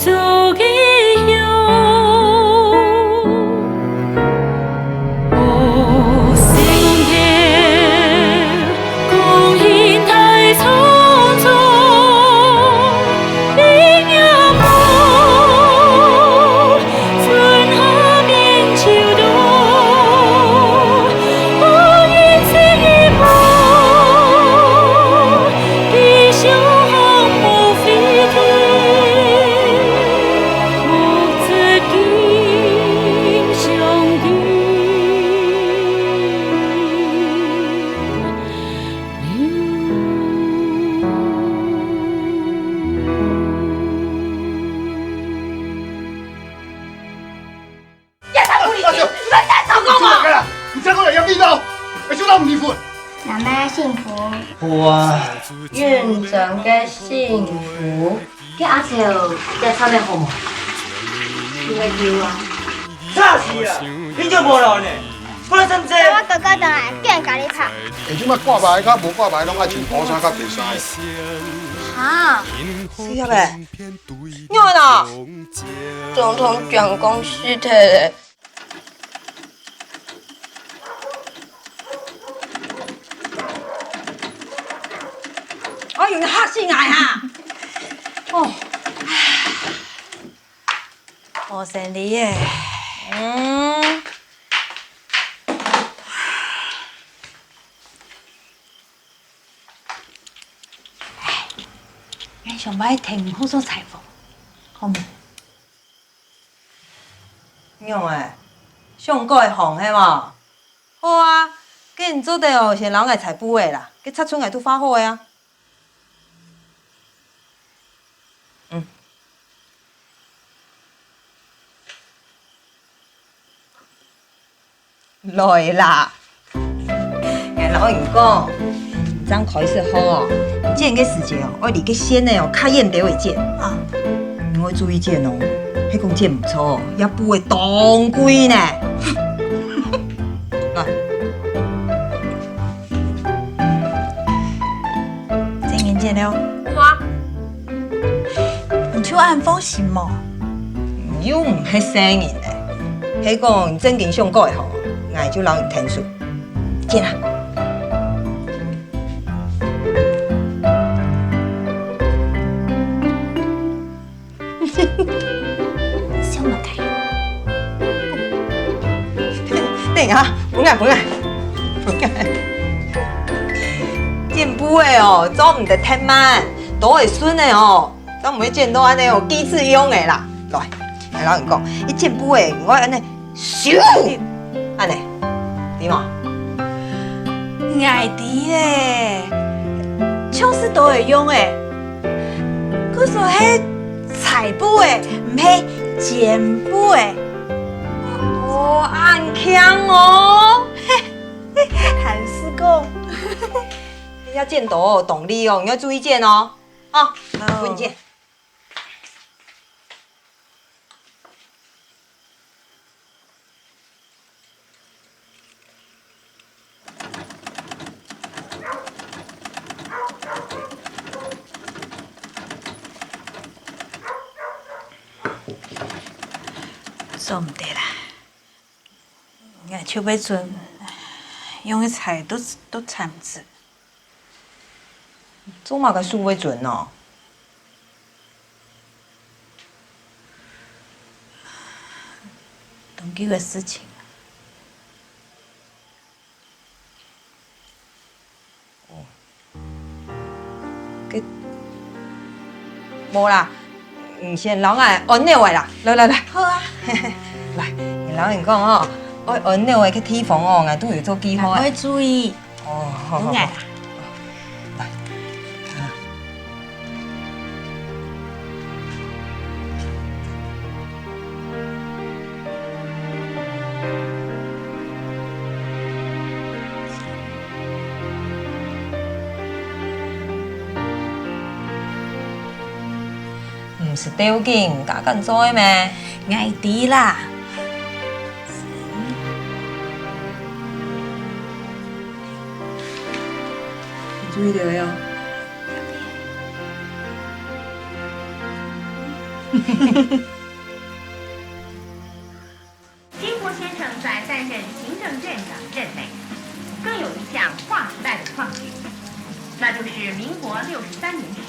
做个样。哦，心跳，光阴太匆匆，冰也无，春夏变秋冬，我愿情已无，地上无飞天，莫知今相你再过来要味道，要就那么离婚。妈妈幸福，好啊，院长嘅幸福，叫阿潮在炒面好冇？你来叫啊！啥事啊？你就无咯呢？发生这？我哥哥回来，见甲你拍。而即摆挂牌甲无挂牌拢爱穿古衫甲白衫。哈，是要呗？你看呐，总统蒋公司的。哎呦，你吓死我哈！哦，我生你耶。你上摆听好所采访，好唔？用诶，上过会红嘿嘛？好啊，既然做得哦，是人爱采补的啦，佮插春爱拄发好的啊。来啦！俺老人讲，这样开始好哦，见个时间哦，我离个先的哦，较验得为见啊。你要注意见哦，迄讲见唔错哦，也补会当归呢。来，正面见了，花你去按风行冇？又唔係生人咧，迄講正經上過會好，我就留人聽數。見啦。小問題，等下，本來。見補的哦，做唔得太慢，都會順的哦，都唔會見到安尼哦，機智用的啦。來，老人講，伊見補的，我安尼咻，安尼，點啊？愛迪咧，槍是都會用誒，佢說係裁補誒，唔係剪補誒。哦，暗強哦，還是講，要見到哦，懂力哦，你要注意見哦，啊，問見。做唔得啦，我手尾陣用嘅菜都產唔住。做嘛個數位準哦？同居嘅事情，無啦，先老愛按鈕的啦，來，好啊，來，老人講哦，我按鈕的去提防哦，我都有做記號的。我會注意，哦，好唔愛啦。唔是吊緊，加緊做咩？愛迪啦，注意到喲。金国先生在担任行政院长任内，更有一项划时代的创举，那就是民国63年时，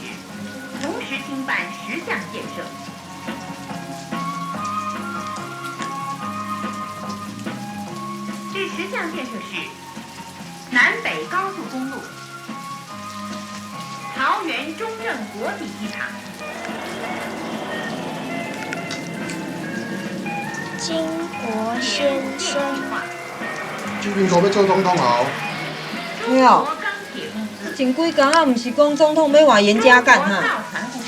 同时兴办10项建设。这10项建设是：南北高速公路、桃园中正国际机场、金国先生，这边可要做总统哦。对哦中国钢铁公司。前几工啊，毋是讲总统要换严家干哈？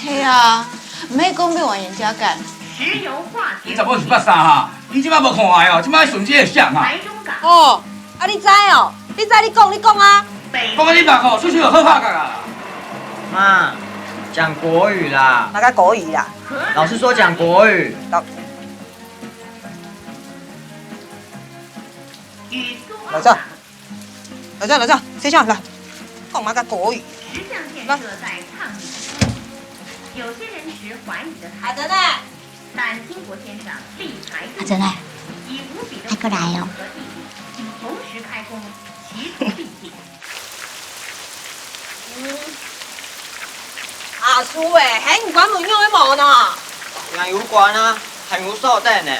嘿啊，唔系讲要换严家干。石油化学。你怎么是捌啥哈？你即摆无看的哦，即摆顺这个想哈。台中港。哦，啊你知哦？你知你讲啊？讲到你目吼，出去就好拍个啦。妈，讲国语啦。哪个国语啦？老师说讲国语。老赵，谁讲来？讲哪个国语？10项建设在倡议之中，有些人持怀疑的态度，但金国先生力排众议，以无比的和毅力，同时开工，齐头并进。阿叔诶，迄唔管唔用的无呢？那有关啊，还有手电呢。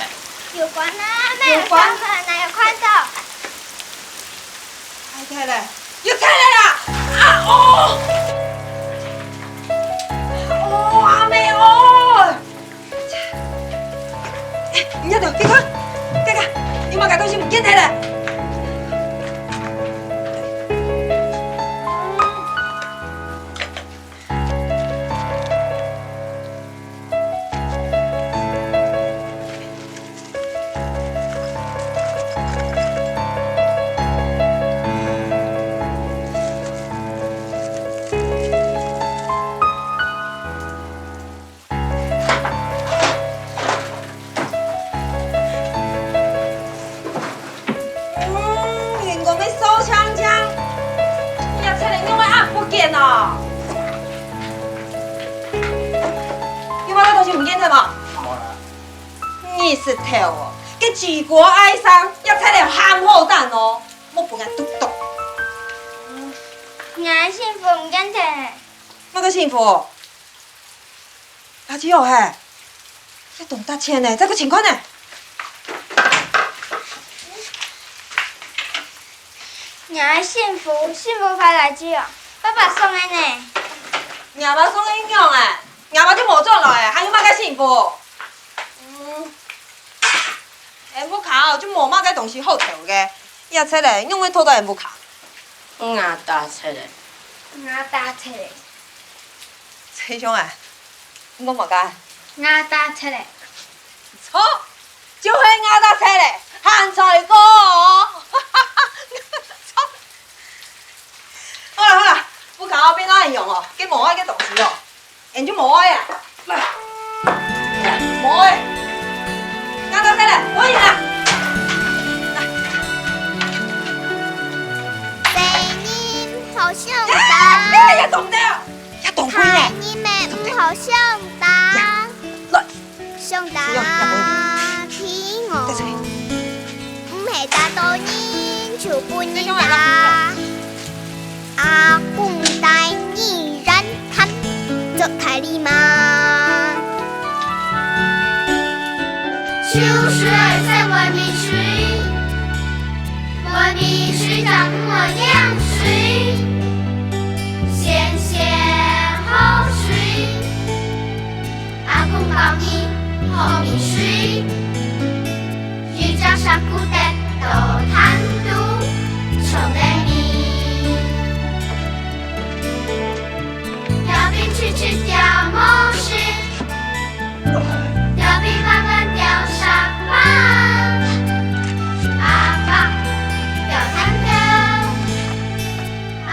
有关啊，没有上课哪有看到？太太嘞，又太来啦！啊哦！哦，阿妹哦！唔一定，你看，你妈个东西唔见睇嘞。哦，你妈个东西唔见睇嘛？你是跳哦，给治国哀伤，要踩来喊好蛋哦，莫不敢嘟嘟。俺幸福唔见睇，那个幸福，垃圾哦嘿，这懂大钱呢，这个情况呢？俺幸福发垃圾哦，爸爸送的呢。伢妈送应用诶，伢妈就无做落诶，还有嘛个幸福？下不卡哦，就无嘛个东西好跳嘅，也出来用个拖到下不卡。俺打出来，俺打出来，崔兄啊，我冇干。俺打出来，错，就系我打出来，咸菜哥哦。错。好啦，不卡变哪样用哦？给无爱个东西哦，人就无爱啊。来，无爱，我打出来，我赢啦。好像打，一动的，一动开呢。你们唔好像打，想打天我，唔係打到人就不能打。阿公帶你人看，走開你嘛。就是愛在外面睡，外面睡長我涼水。先好水，阿公抱你好面水，雨加上古代都贪圖窮的你，要冰去吃掉某事，要冰慢慢掉沙發，阿爸掉貪掉，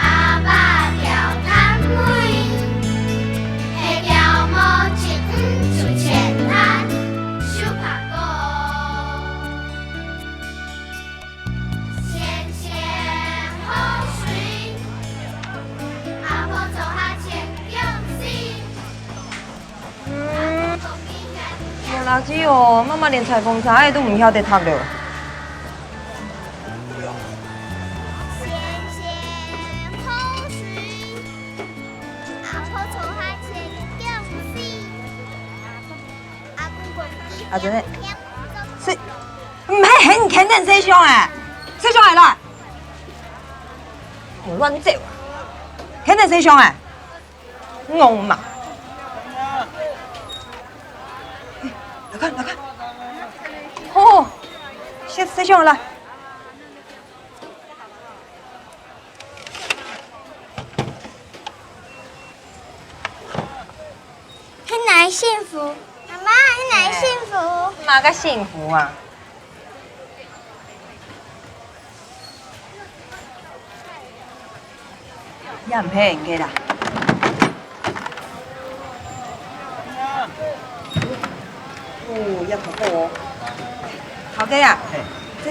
阿爸。垃圾哦，妈妈连裁缝茶都唔晓得读了。咸咸好水，阿婆做下切姜丝，阿公滚鸡啊，真的，是，唔系很肯定洗上诶，洗上来啦，唔乱走啊，肯定洗上诶，戆嘛。来看，来看，哦，洗上来。很难幸福，妈妈很难幸福。妈个幸福啊！也唔配人家啦。哦，也可好哦。头家啊，这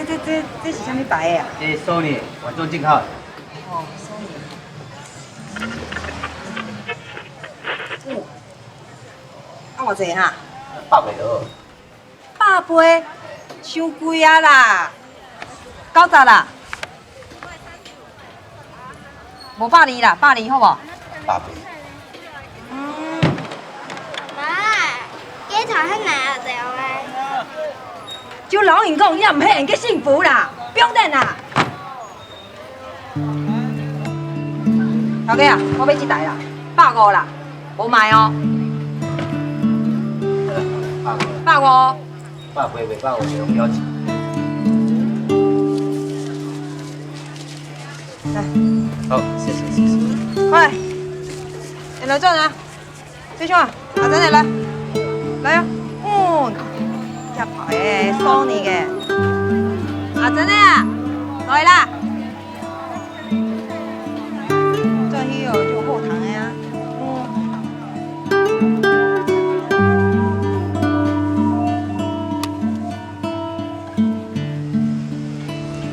是啥物牌的啊？这是 Sony 晚中进口的。哦，Sony。哦，啊，偌济哈8倍多。 ？100杯，伤贵啊啦！90啦，无120啦，120好无8倍。妈，鸡头很难学着诶。就老人讲，也唔配人家幸福啦，不用等啦。头家啊，我买一台啦，150啦，无卖哦，150。 8倍袂8，我没有标记。来，好，谢谢谢谢。快，你来转啊！师兄啊，阿珍你来，来啊！哦，一排嘅 Sony 嘅，阿珍啊，來啦！這裡有就後堂嘅啊。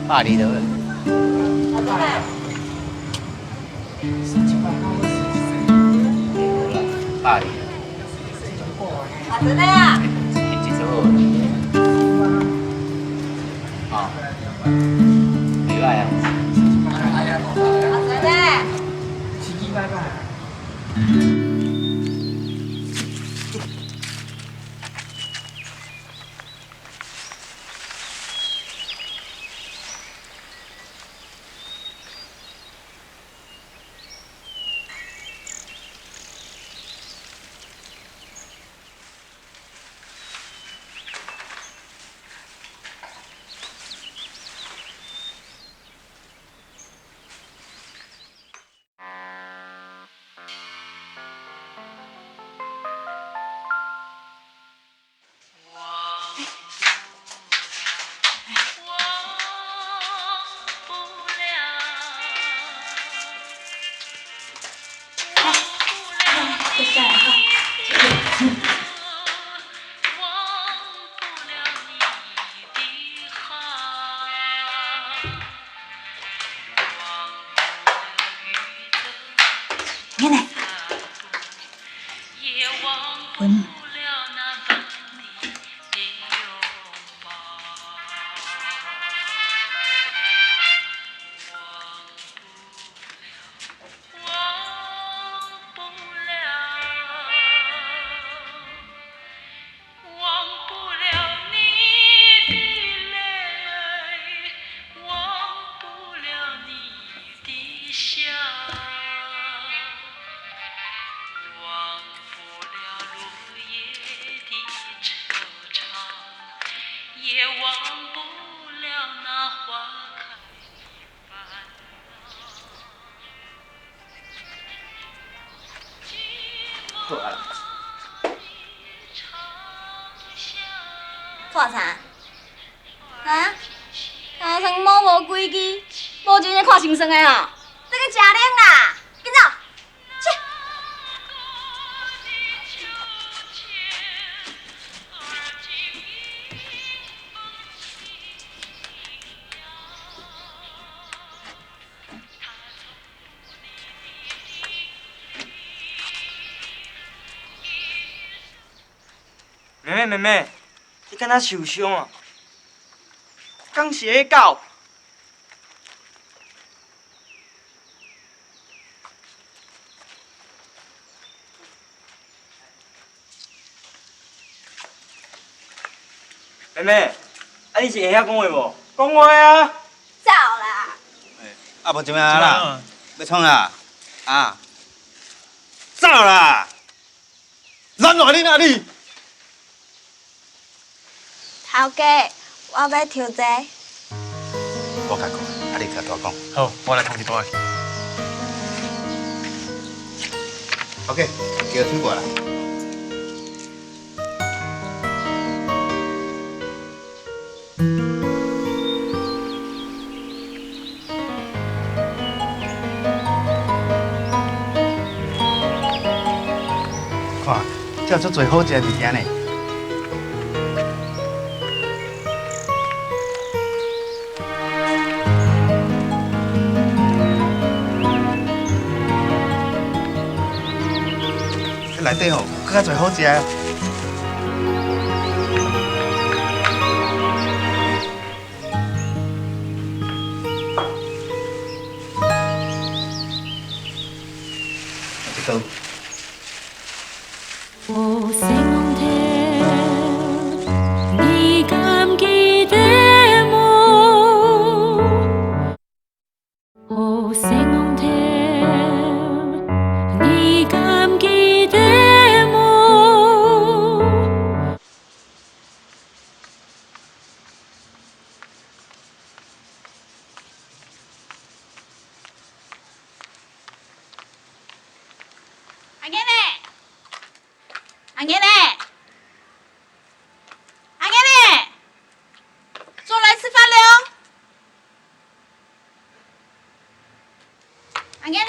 8厘的。8厘。阿珍啊！几十号？啊，袂歹啊。阿珍啊！奇奇怪怪。奶奶，滚！看啥？啊？头床摸无规矩，无钱咧看先生的吼，这个食冷啦，紧走。切！妹妹，你敢若受伤啊？刚是个狗。妹妹，啊你是会晓讲话无？讲话啊！走啦！啊，无怎么样啦？要创啊？啊？走啦！咱来恁啊你！头家，我要抽者。我甲讲，啊你甲大讲。好，我来通一单。OK，叫推过来。看，这足侪好食的物件呢。这内底吼，有较侪好食的。这个。哦，星空天，你敢记得我？哦，星空天，你敢记得我？阿囡嘞！阿囡嘞，阿囡嘞，坐来吃饭了。阿囡嘞，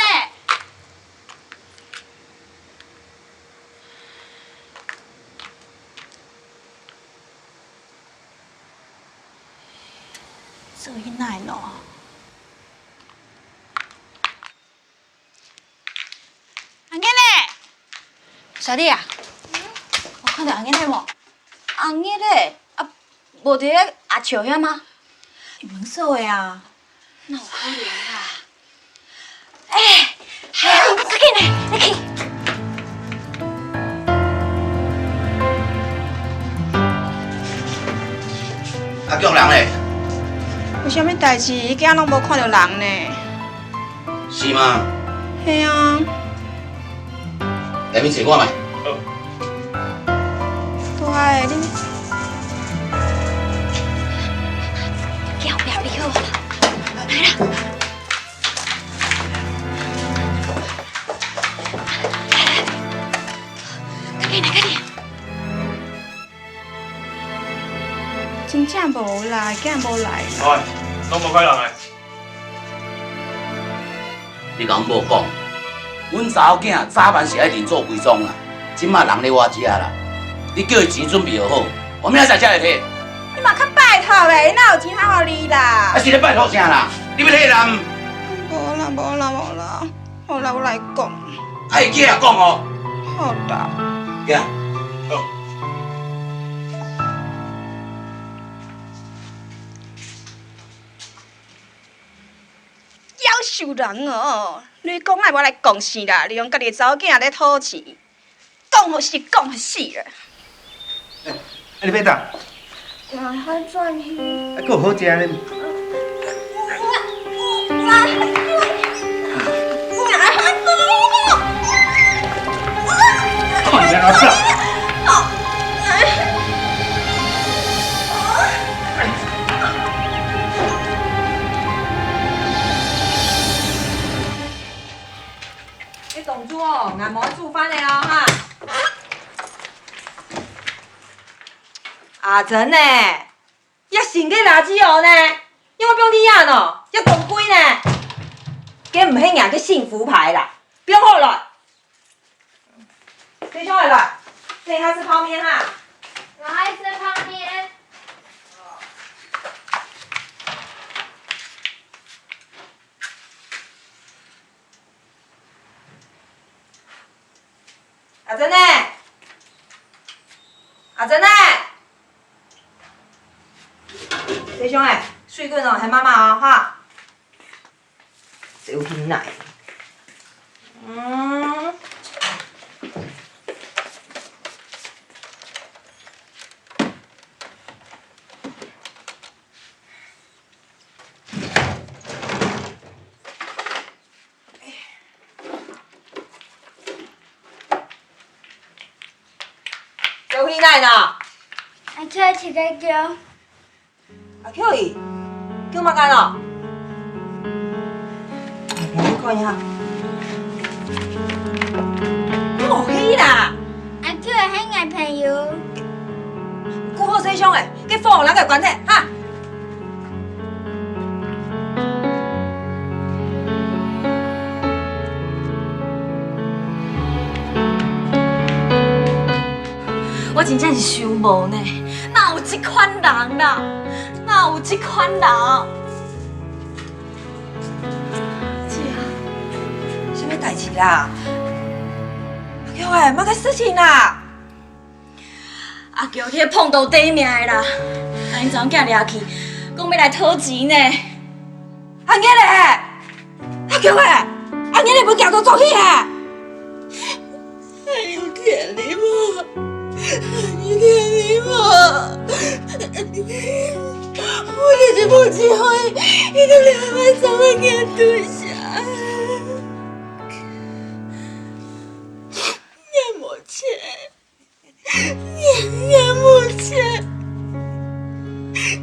这一奶喏。阿囡嘞，小弟啊。我看到阿囡嘞无？阿囡嘞，啊，无伫咧阿树遐吗？门锁的啊。哪有可能啊？哎，系啊，快紧嘞，你去。阿强人嘞？有啥物代志？伊囝拢无看到人呢。是吗？系啊。下面找我嘛。哎，你要不要理我了？来了，快点，快点！真正无啦，竟然无来。喂，拢无快人诶。你甲阮某讲，阮查某囝早晚是爱另做规装啦，即马人咧我遮啦。你叫伊钱准备好，我明仔载才来摕。你嘛较拜托咧，哪有钱通予你啦？啊是咧拜托啥啦？你要摕人？无啦，无啦，无啦，好啦，我来讲。啊，会记来讲哦。好啦。行。好。夭寿人哦！你讲爱我来讲死啦，利用家己的查某囝咧讨钱，讲好死，讲好死啦！你要当？我还转去。还有好食呢。看你阿嫂。你董主哦，俺无煮饭的哦哈。阿珍呢？也成个垃圾哦呢？因为不用你呀喏，要懂规呢。给唔兴养个幸福牌啦，不用后来。弟兄来了，这还是泡面哈。我爱吃泡面。阿珍呢？阿珍呢？弟兄诶，水滚哦，还妈妈哦哈。这有奶奶。有奶奶呢？阿叫一个叫。阿叫伊，叫嘛干哦？我看一下。哦，嘿啦！阿叫係我朋友。顧好細兄誒，佢放人嘅關係哈。我真正是想无呢，哪有这款人啦？哪有这款人？姐啊，什么代志啦？阿强诶，乜嘅事情啦？阿强迄个碰到底命的啦，把因查某囝掠去，讲要来讨钱呢。阿爷咧，阿强诶，阿爷咧要行到做戏啊？哎呦，天你无！你天你无！我就是无机会，伊就两摆怎么给对象？也没钱，也没钱，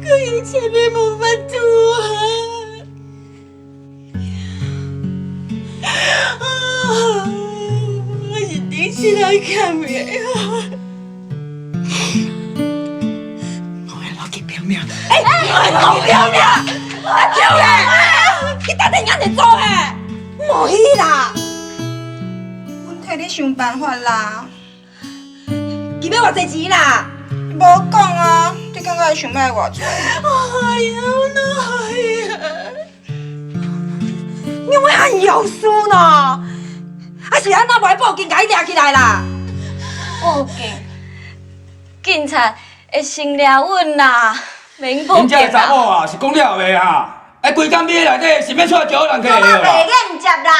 可有钱也无法度啊！我是顶起来看的啊！哎，老表妹，阿舅嘞，你到底安尼做诶？无去啦，阮替你想办法啦。伊要偌济钱啦？无讲啊，你感觉想要偌济？哎呀，我哪会啊？你会很有数呢？还是安那无报警，甲伊抓起来啦？报警，警察会先抓阮啦。恁这查某啊是讲了袂啊？哎，规间店内底是免带招人客的我啦。袂瘾接啦，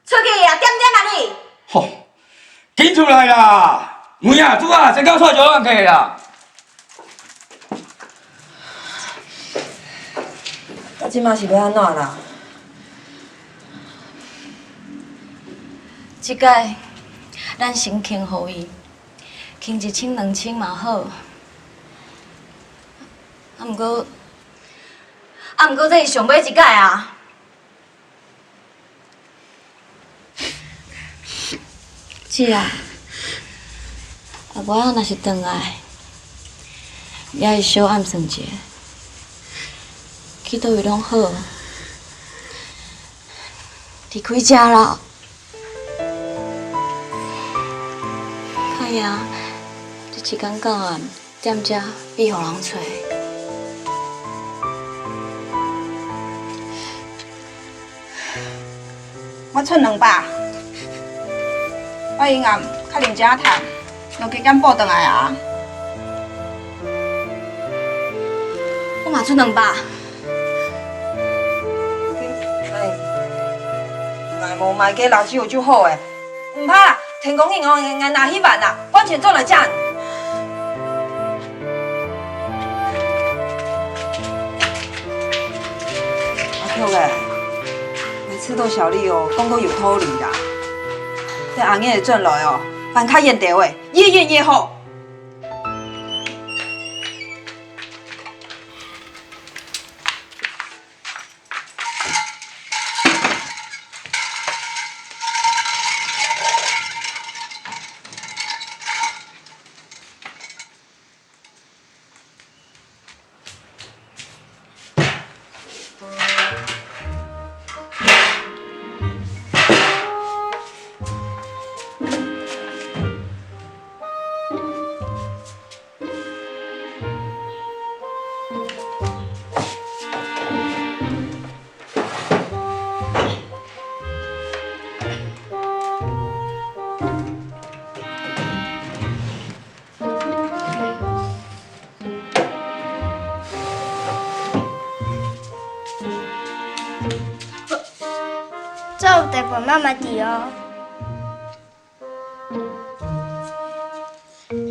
出去啊，点啊你！吼，紧出来啦！门啊，主啊，先到带招人客啦。我即马是要安怎啦？即届咱先倾互伊，倾1000、2000嘛好。毋过这是上尾一届啊！姐啊，阿伯仔若是转来，也是小暗算者，去倒位拢好，离开遮啦。看呀，这一天到晚踮遮避互人找。我剩200，我以后较认真读，落加减补转来啊。我嘛出200。哎，无卖给老师有就好诶，唔怕啦，天公应哦，眼拿迄万啦，我钱做来赚。阿舅诶。每次都小丽哦，讲过有道理啦。这红叶的转来哦，办卡验地位，越验越好。有台本妈妈伫哦。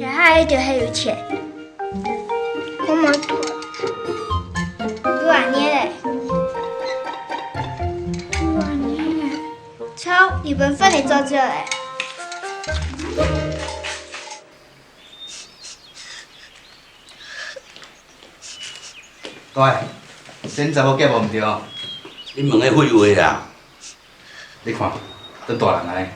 然后伊就很有钱。我冇错。有安尼嘞。有安尼嘞。瞧，日本饭你做这嘞。对，真查某嫁无毋对。你问个废话啦！你看，真大人安尼。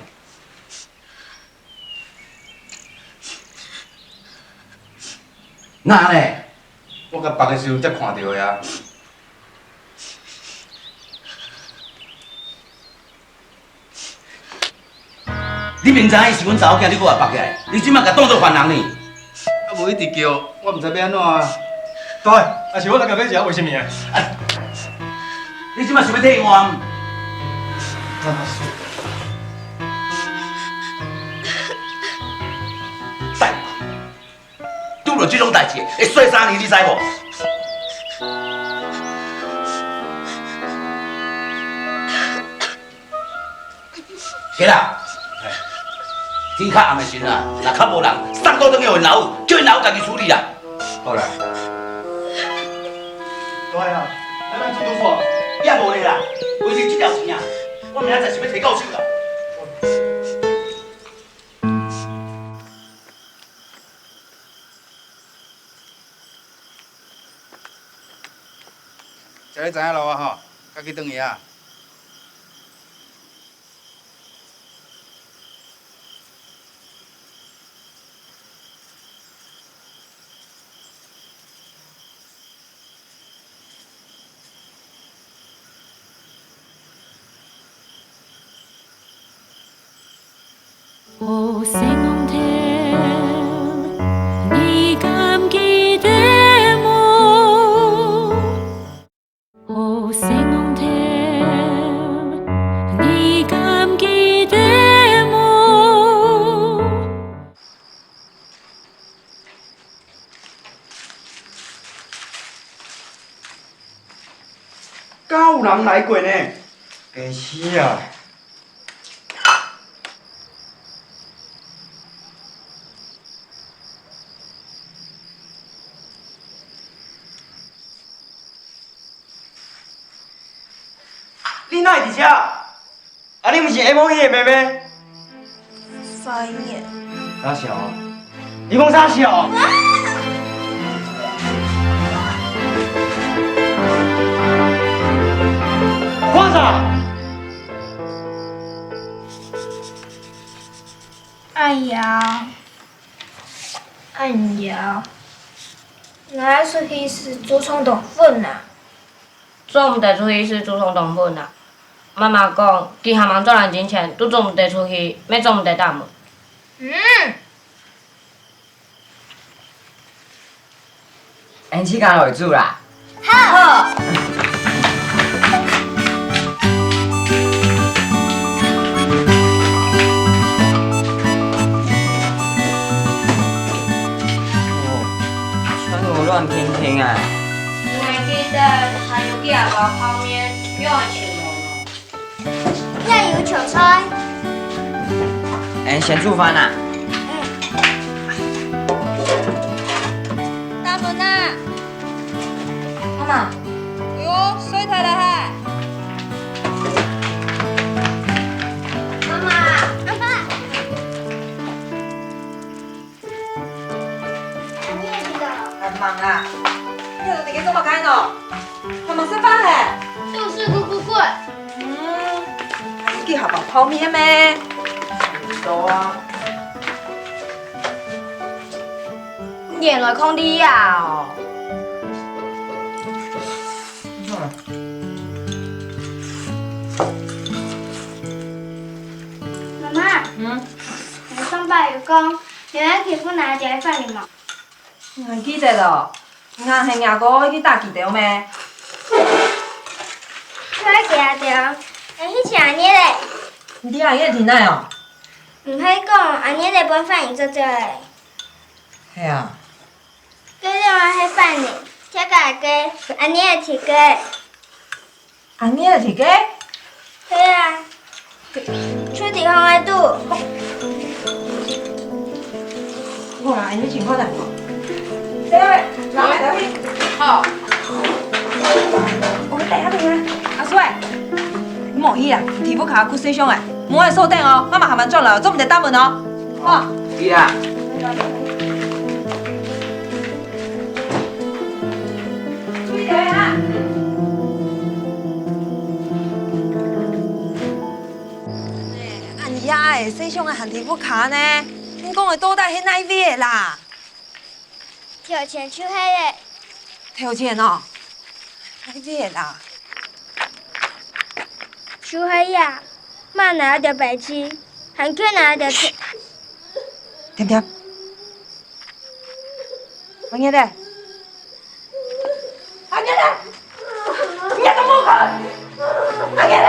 哪呢？我甲放的时候才看到的啊。你明知影是阮查某囝，你搁也绑起来，你即摆甲当作犯人呢？啊，无一直叫，我毋知要安怎啊。对，啊是我来甲买食，为什么啊？你即摆想要替我？再拄着即种代志，会衰3年，你知无？起来！天较暗的时阵啊，若较无人，送到转去互因老母，叫因老母家己处理啦。好啦。对啊，咱咱做多也无咧啦，为是这条钱啊，我明仔载是要摕到手啦。才你知影路啊吼，家己转去啊。哦，星空天，你敢记得我？哦，星空天，你敢记得我？敢有人来过呢？假死啊！你哪会伫遮？啊，你毋是下晡迄个妹妹？三眼。啥小？你讲啥小？看啥？按摇，按摇。哪出去是竹虫洞粉啊？总毋得出去是竹虫洞粉啊！妈妈讲，伫厦门赚人钱钱，拄总毋得出去，要总毋得答问。因起工落去煮啦。好。穿我乱听听啊！你还记得还有第二个泡面用的请我吗？要有球菜。先煮饭啦。大门啊！妈妈，哟，水退了嘿！妈妈，妈妈。你也知道。很忙啊。你怎么给这么干哦？妈妈吃饭嘿。就是咕咕滚。还是去学包泡面咩？多啊。眼来空地呀哦。妈妈。我上班有讲，原来欺负哪一家饭里嘛？你还记得咯？你看黑牙哥去打记得咩？我记得，迄次安尼嘞。你阿爷听哪哦？唔许讲，安尼日本饭伊做做嘞。系啊。佮另外迄饭呢，这个加安尼的铁鸡。安尼的铁鸡？对啊。出地方爱赌。好啦，你情况怎？这位，来，好，我们带下边啊。阿水，你莫去啦，提不卡哭水上诶，门外锁顶哦，妈妈下班转来，做唔得打门哦。好。是啊。注意点啊！按压诶，水上诶hand提不卡呢？你讲的倒带迄哪位的啦？跳钱出迄个，跳钱哦，哪位的啦？出迄呀，妈拿着白痴，还叫拿着钱。甜甜，阿爷的，阿爷的，你怎么看？阿爷的。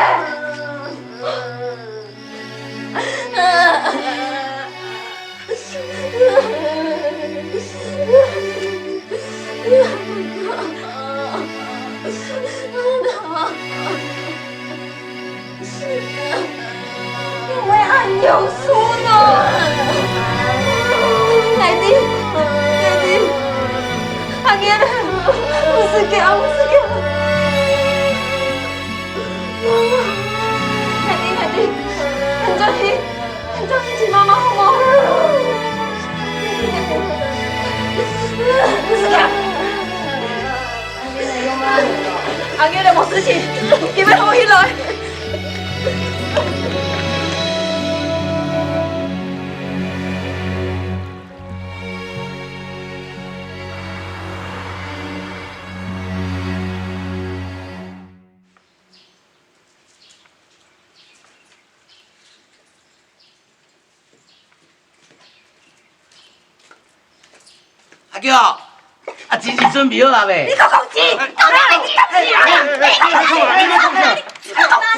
因为俺有输呢。奶弟，阿爷的，不是给。奶弟，很着急，妈妈好不好？不是给。阿爷的冇事情，你们好起来。阿叫，啊钱是准备好啊未？你讲公钱，到底你讲钱啊？你讲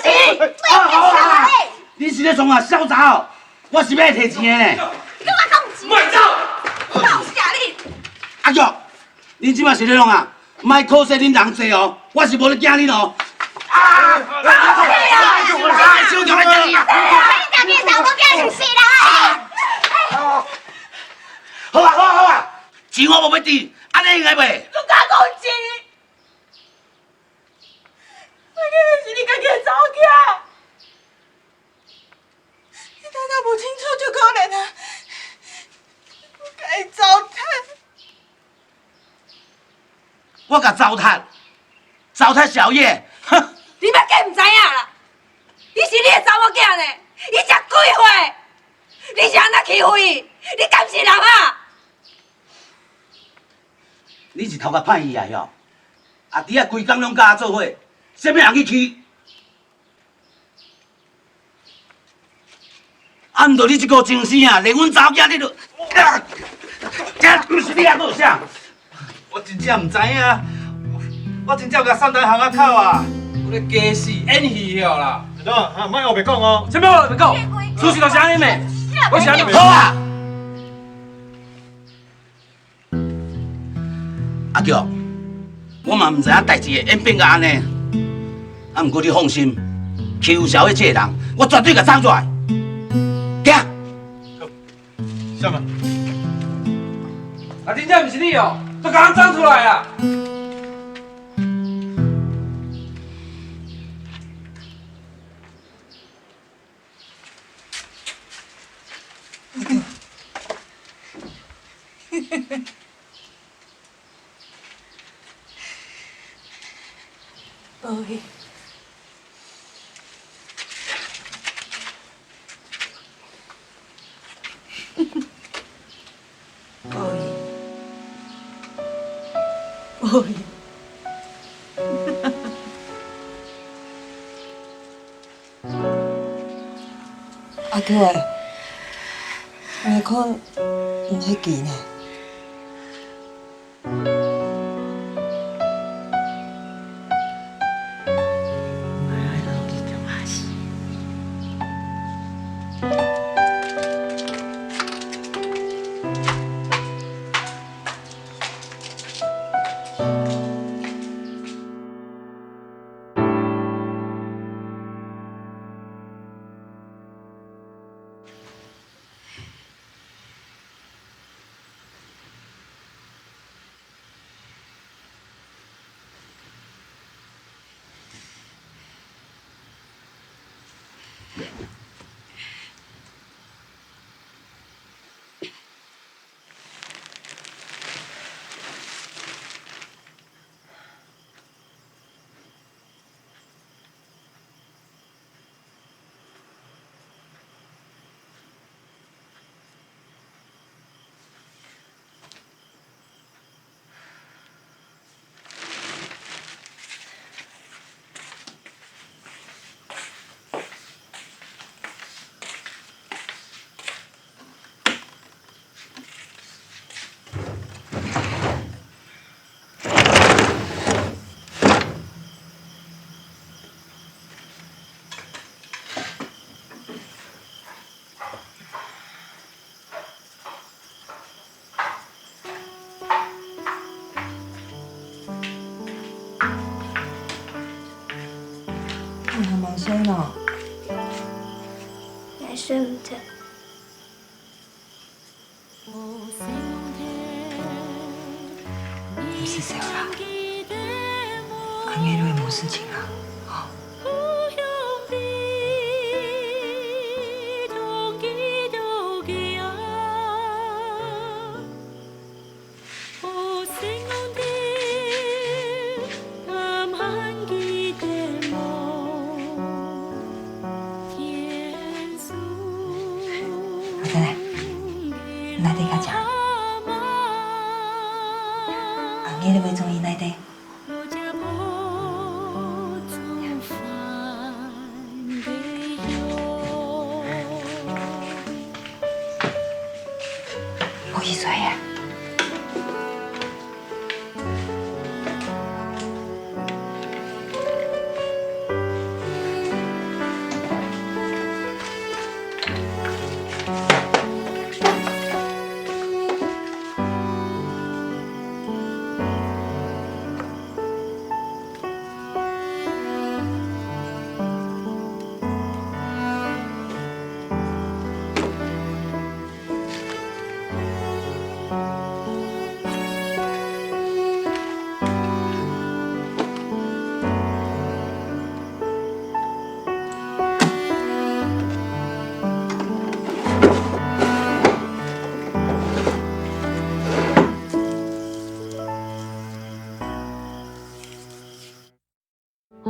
钱，你是咧创啊小查？我是要摕钱的呢。你讲我讲钱，莫走！老死啊你！阿叫，恁即摆是咧弄啊？莫可惜恁人济哦，我是无咧惊恁哦。啊！小强来叫你啊！你别走，我惊你死啦！好啊，钱我无要抵，安尼应该袂？我讲公钱，我今日是你家己的走囝，你大家不清楚就可怜啊！我该糟蹋。我甲糟蹋小叶，哼！你别计唔知影啦，伊是你的查某囝呢，伊才几岁，你是安那欺负伊？你敢是人啊？你是头壳歹伊啊哟！啊，伫遐规工拢甲我做伙，啥物人去欺？啊，毋着你即个精神啊，连阮查某囝你都，这毋是你啊，搁有啥？我真正唔知影，我真正有甲送到巷仔口啊！我咧假死演戏了啦！等下，莫后白讲哦。什么话别讲？事实就是安尼咩？我是安尼。好啊！阿叫，我嘛唔知影代志会演变甲安尼，啊，毋过你放心，欺负小叶这个人，我绝对甲藏出来。行。什么？啊，真正毋是你哦，都甲人长出来啊！对。阿舅诶，你可唔去记呢？你还蛮水呢。也睡唔着。唔是笑啦，阿爷都冇事情啦。你哋會中意你哋。我幾歲呀？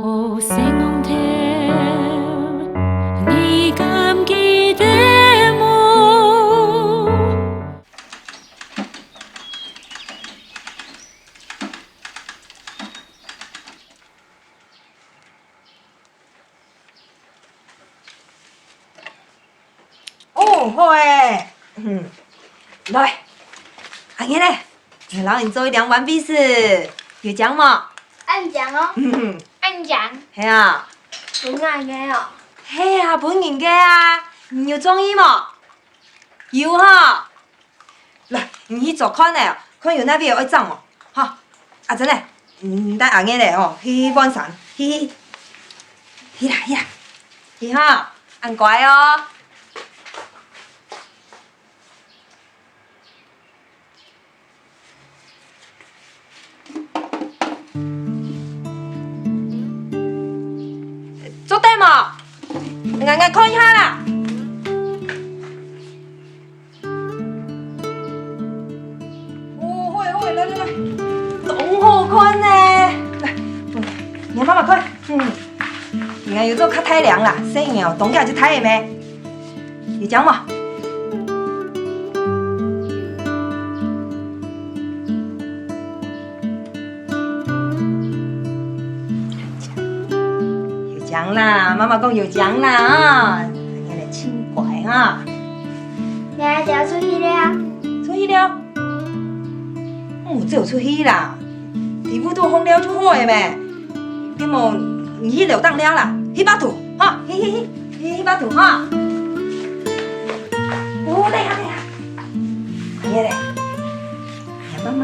好聲浪聽，你敢記得我？哦，好诶，來，阿爺咧，你老人做一兩碗米絲，有醬冇？按獎哦。按獎。係啊。本人嘅哦。係啊，本人嘅啊，你有中意冇？有哈。來，你去做看咧，看有哪邊有愛裝哦，哈。啊真嘞，帶阿爺咧哦，去幫手，去啦，去哈，按乖哦。做對冇？眼眼看一下啦。哦，好，來，咁好看呢。來，讓媽媽看。你看有做較太涼啦，所以哦，凍起來就太咩？你講冇？獎啦，媽媽講有獎啦啊！你嚟親乖哈。你還就要出去了？出去了？這有出去啦，地府都封了就好誒咩？你冇你去就當了啦，去巴圖哈，去巴圖哈。哦，對呀，爺咧，讓媽媽，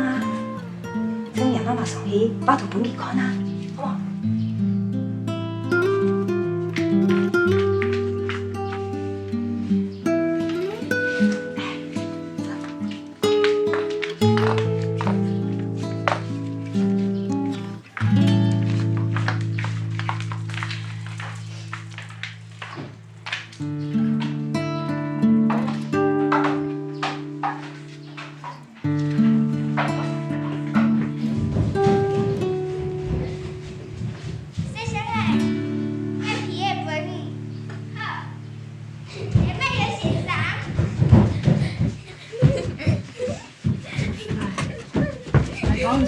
將讓媽媽送去巴圖本去看啊，好冇？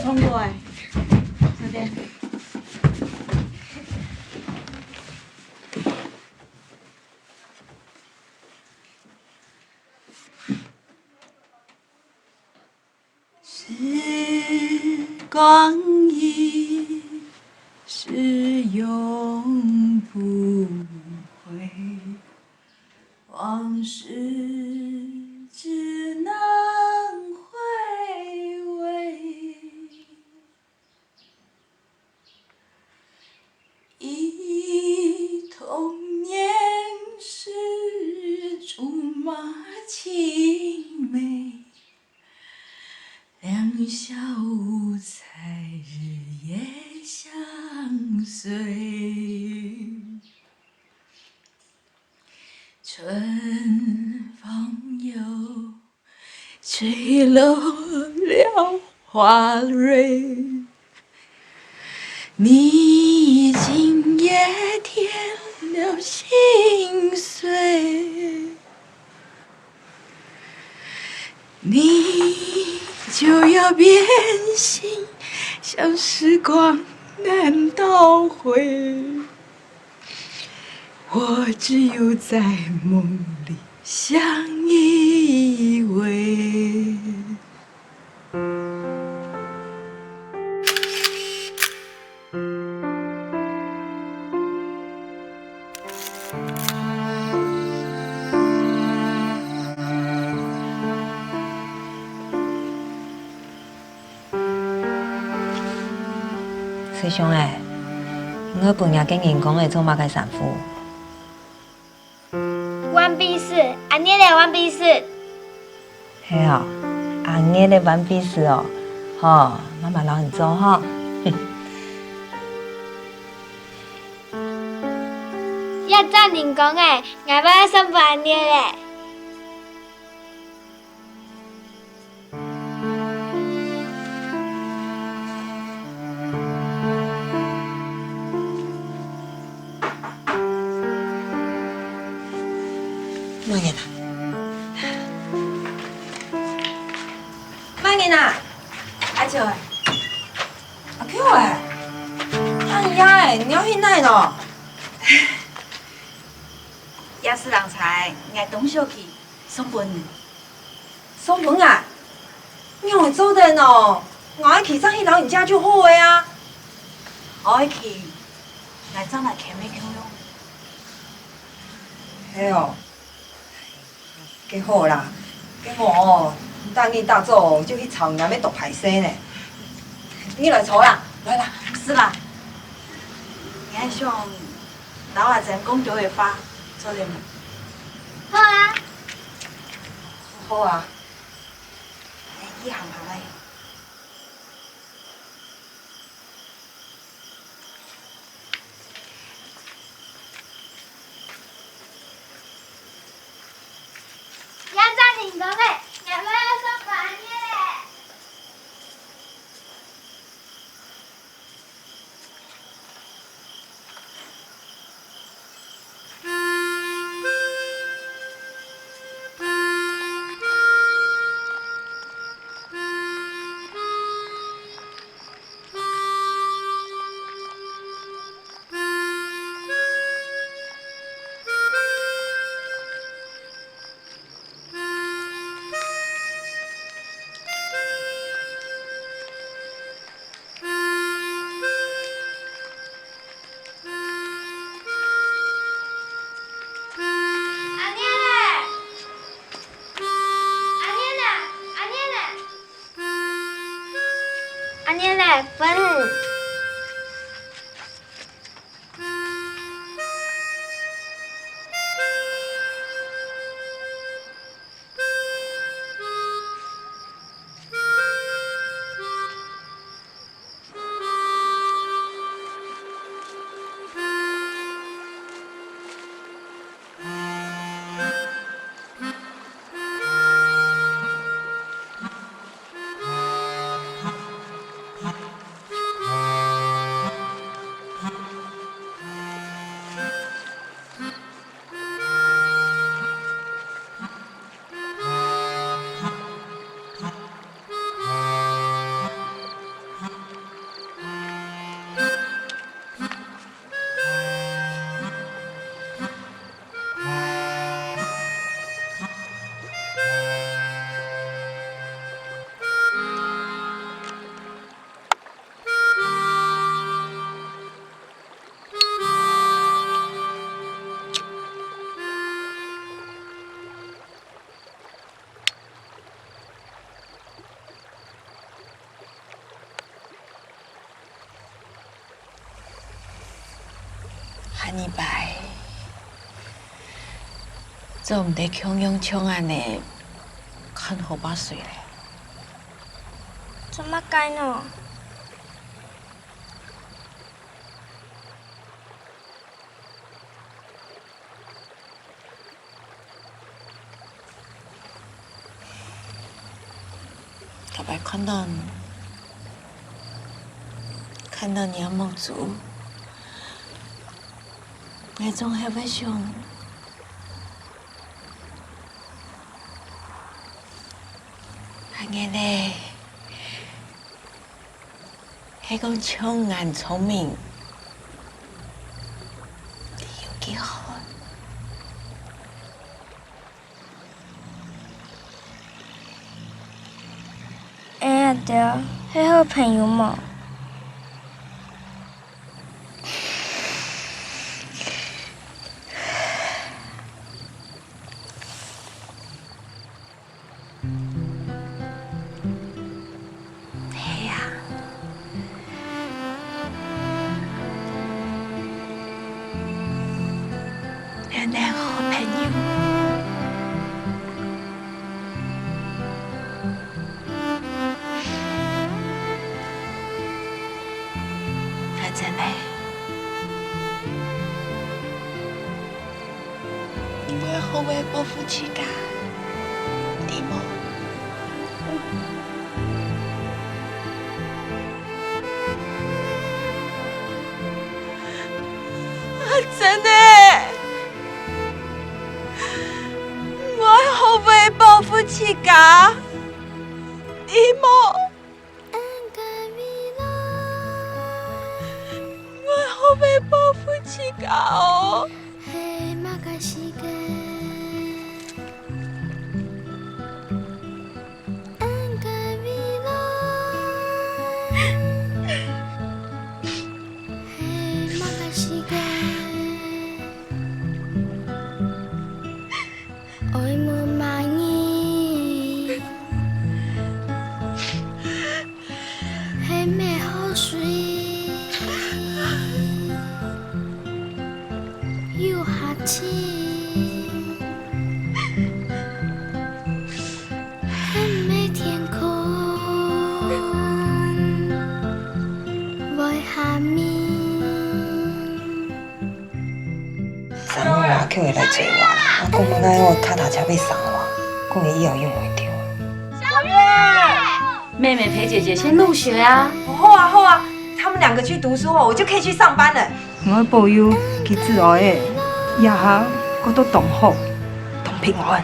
冲过来，这边。时光一逝永不回，往事只能回味。忆童年时竹马青梅，两小无猜，日夜相随。春风又吹落了花蕊，你今夜添了心碎，你就要变心，像时光难倒回。我只有在梦里相依偎。师兄诶，我本也跟人讲会做马个sản婦。One Piece，安尼嘞 One Piece。嘿哦，安尼的 One Piece 哦，吼，妈妈老很做吼。要照您讲诶，俺要上班哩嘞。慢点啦，慢点啦，阿秋诶，阿 Q 诶，哎呀诶，你要去哪咯？夜市人才，俺董小去送饭。送饭啊？你会做的喏，我爱去上去老人家就好诶啊。我爱去，俺早来看没看用？嘿哦。几好啦，计我哦，等你大早就去草原要读排生呢。你来坐啦，来啦。是啦，俺想老阿真公就会发，做点么？好啊。好啊。一行行嘞。要照您讲诶，俺要上班哩嘞。安尼摆，做唔得强勇强安的，看好把水嘞。怎么改呢？大白看到你阿梦族，我总还会想，安尼嘞，迄讲聪眼聪明，你有几好？哎呀，对，迄好朋友嘛。嘿呀，咱两好朋友。真的，你们好为保护自家，对吗？真的，我好为保护自家，对吗？我被保护自家哦。昨晡我叫伊来找我啦，我讲要爱我脚踏车要送我，讲伊以后用袂着。小月，妹妹陪姐姐先入学啊。好啊好啊，他们两个去读书后，我就可以去上班了。我保佑去自学的，以后我都同好同平安。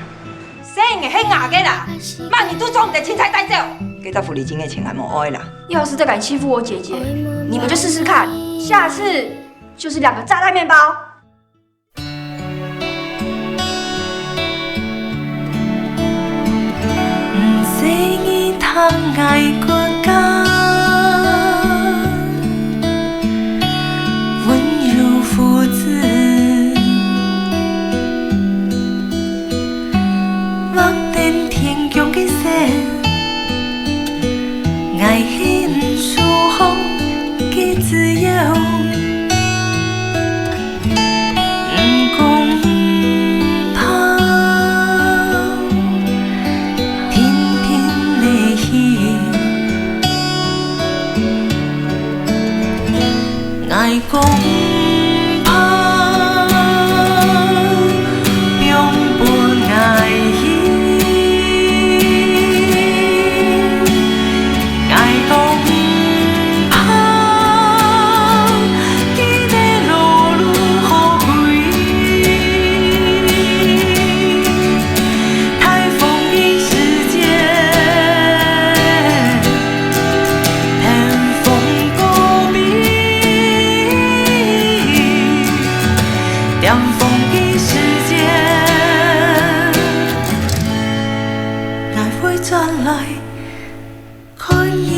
生的迄牙个啦，妈你都从我的青菜带走。给十福利金的钱还没爱啦。要是再敢欺负我姐姐，你们就试试看，下次就是2个炸弹面包。通爱国家，温柔父子，目den天强嘅线，爱恨舒服嘅自由，唔讲怕。爱讲怕，永不爱伊。爱讲怕，伊的路愈好开。台风的世界，天风高明。凉风的世界，爱会转来看。